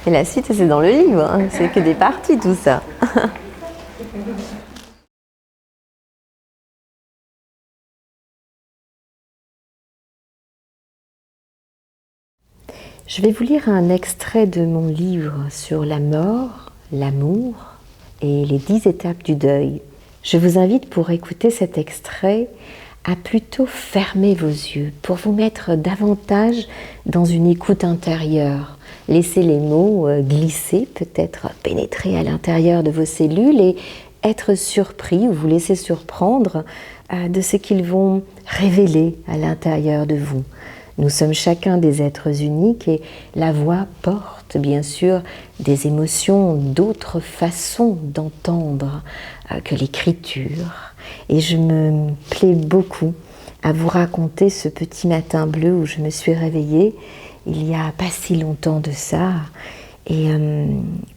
Et la suite, c'est dans le livre, hein. C'est que des parties tout ça. Je vais vous lire un extrait de mon livre sur la mort, l'amour et les 10 étapes du deuil. Je vous invite pour écouter cet extrait à plutôt fermer vos yeux pour vous mettre davantage dans une écoute intérieure. Laissez les mots glisser, peut-être pénétrer à l'intérieur de vos cellules et être surpris ou vous laisser surprendre de ce qu'ils vont révéler à l'intérieur de vous. Nous sommes chacun des êtres uniques et la voix porte bien sûr des émotions, d'autres façons d'entendre que l'écriture. Et je me plais beaucoup à vous raconter ce petit matin bleu où je me suis réveillée il n'y a pas si longtemps de ça et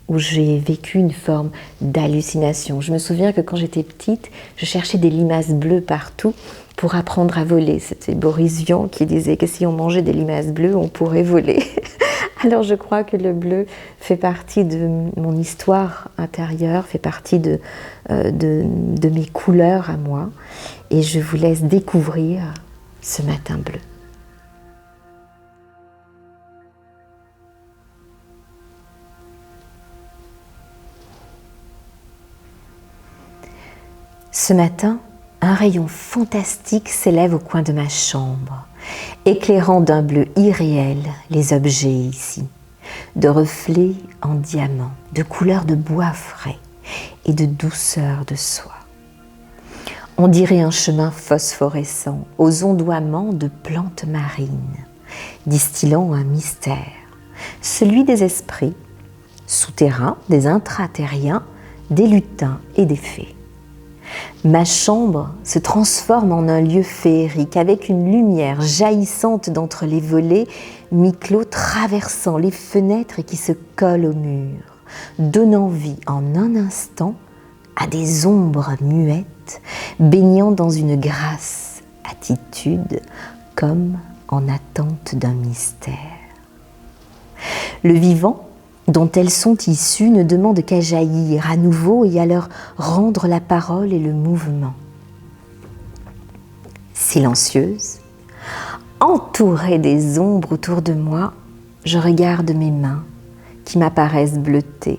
où j'ai vécu une forme d'hallucination. Je me souviens que quand j'étais petite, je cherchais des limaces bleues partout pour apprendre à voler. C'était Boris Vian qui disait que si on mangeait des limaces bleues, on pourrait voler. Alors je crois que le bleu fait partie de mon histoire intérieure, fait partie de mes couleurs à moi. Et je vous laisse découvrir ce matin bleu. Ce matin, un rayon fantastique s'élève au coin de ma chambre, éclairant d'un bleu irréel les objets ici, de reflets en diamant, de couleurs de bois frais et de douceur de soie. On dirait un chemin phosphorescent aux ondoiements de plantes marines, distillant un mystère, celui des esprits, souterrains, des intraterriens, des lutins et des fées. Ma chambre se transforme en un lieu féerique avec une lumière jaillissante d'entre les volets mi-clos traversant les fenêtres et qui se colle au mur, donnant vie en un instant à des ombres muettes baignant dans une grasse attitude comme en attente d'un mystère. Le vivant dont elles sont issues ne demandent qu'à jaillir à nouveau et à leur rendre la parole et le mouvement. Silencieuse, entourée des ombres autour de moi, je regarde mes mains qui m'apparaissent bleutées.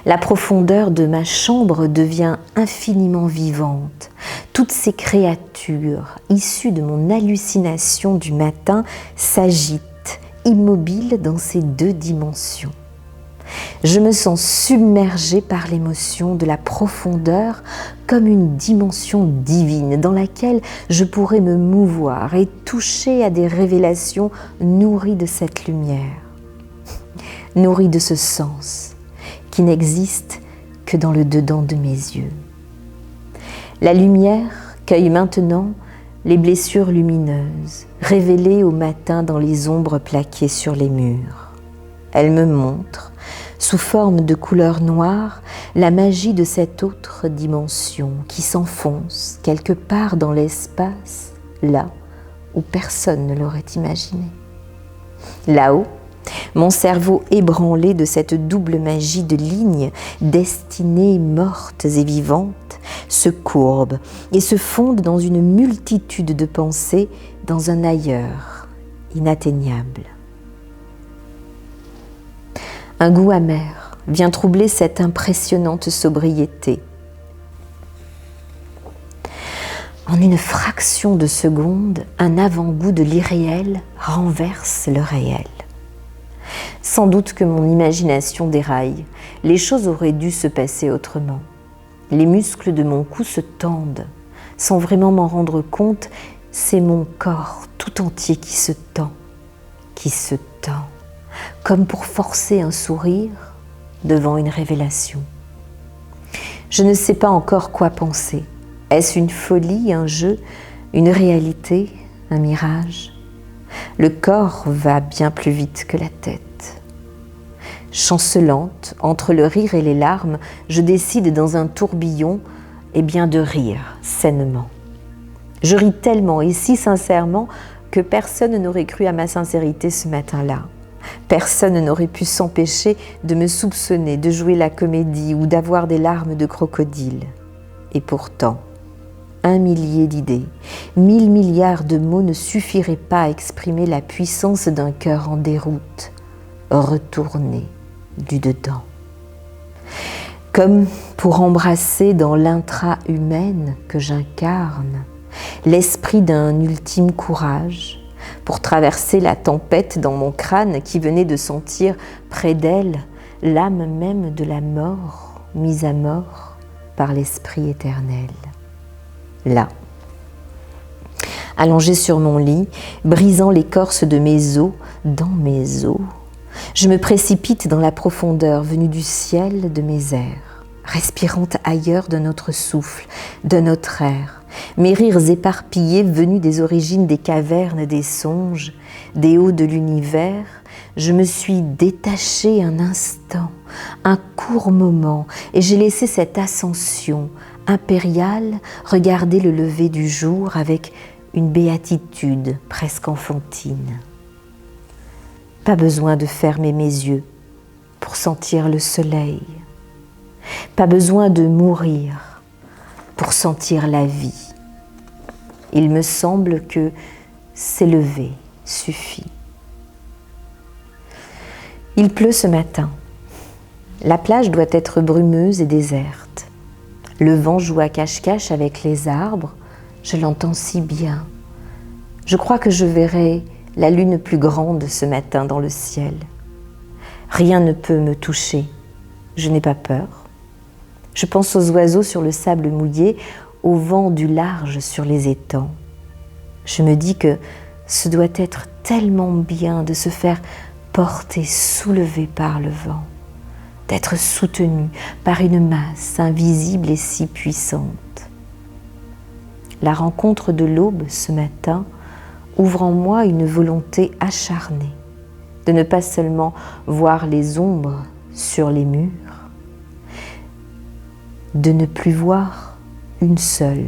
La profondeur de ma chambre devient infiniment vivante. Toutes ces créatures issues de mon hallucination du matin s'agitent, immobiles dans ces 2 dimensions. Je me sens submergée par l'émotion de la profondeur comme une dimension divine dans laquelle je pourrais me mouvoir et toucher à des révélations nourries de cette lumière, nourries de ce sens qui n'existe que dans le dedans de mes yeux. La lumière cueille maintenant les blessures lumineuses, révélées au matin dans les ombres plaquées sur les murs. Elle me montre, sous forme de couleur noire, la magie de cette autre dimension qui s'enfonce quelque part dans l'espace, là où personne ne l'aurait imaginé. Là-haut, mon cerveau ébranlé de cette double magie de lignes destinées mortes et vivantes se courbe et se fonde dans une multitude de pensées dans un ailleurs inatteignable. Un goût amer vient troubler cette impressionnante sobriété. En une fraction de seconde, un avant-goût de l'irréel renverse le réel. Sans doute que mon imagination déraille, les choses auraient dû se passer autrement. Les muscles de mon cou se tendent. Sans vraiment m'en rendre compte, c'est mon corps tout entier qui se tend, comme pour forcer un sourire devant une révélation. Je ne sais pas encore quoi penser. Est-ce une folie, un jeu, une réalité, un mirage ? Le corps va bien plus vite que la tête. Chancelante, entre le rire et les larmes, je décide dans un tourbillon de rire sainement. Je ris tellement et si sincèrement que personne n'aurait cru à ma sincérité ce matin-là. Personne n'aurait pu s'empêcher de me soupçonner de jouer la comédie ou d'avoir des larmes de crocodile. Et pourtant, 1 millier d'idées, 1000 milliards de mots ne suffiraient pas à exprimer la puissance d'un cœur en déroute, retourné du dedans. Comme pour embrasser dans l'intra-humaine que j'incarne l'esprit d'un ultime courage, pour traverser la tempête dans mon crâne qui venait de sentir près d'elle l'âme même de la mort mise à mort par l'Esprit éternel. Là, allongée sur mon lit, brisant l'écorce de mes os dans mes os, je me précipite dans la profondeur venue du ciel de mes airs, respirant ailleurs de notre souffle, de notre air, mes rires éparpillés venus des origines des cavernes des songes, des hauts de l'univers, je me suis détachée un instant, un court moment, et j'ai laissé cette ascension impériale regarder le lever du jour avec une béatitude presque enfantine. Pas besoin de fermer mes yeux pour sentir le soleil, pas besoin de mourir pour sentir la vie. Il me semble que s'élever suffit. Il pleut ce matin. La plage doit être brumeuse et déserte. Le vent joue à cache-cache avec les arbres. Je l'entends si bien. Je crois que je verrai la lune plus grande ce matin dans le ciel. Rien ne peut me toucher. Je n'ai pas peur. Je pense aux oiseaux sur le sable mouillé, au vent du large sur les étangs. Je me dis que ce doit être tellement bien de se faire porter, soulever par le vent, d'être soutenu par une masse invisible et si puissante. La rencontre de l'aube ce matin ouvre en moi une volonté acharnée de ne pas seulement voir les ombres sur les murs, de ne plus voir une seule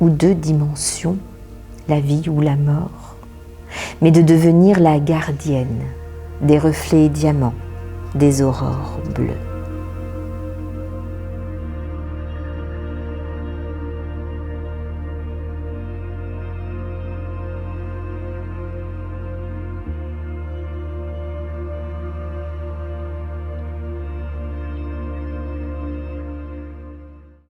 ou 2 dimensions, la vie ou la mort, mais de devenir la gardienne des reflets diamants des aurores bleues.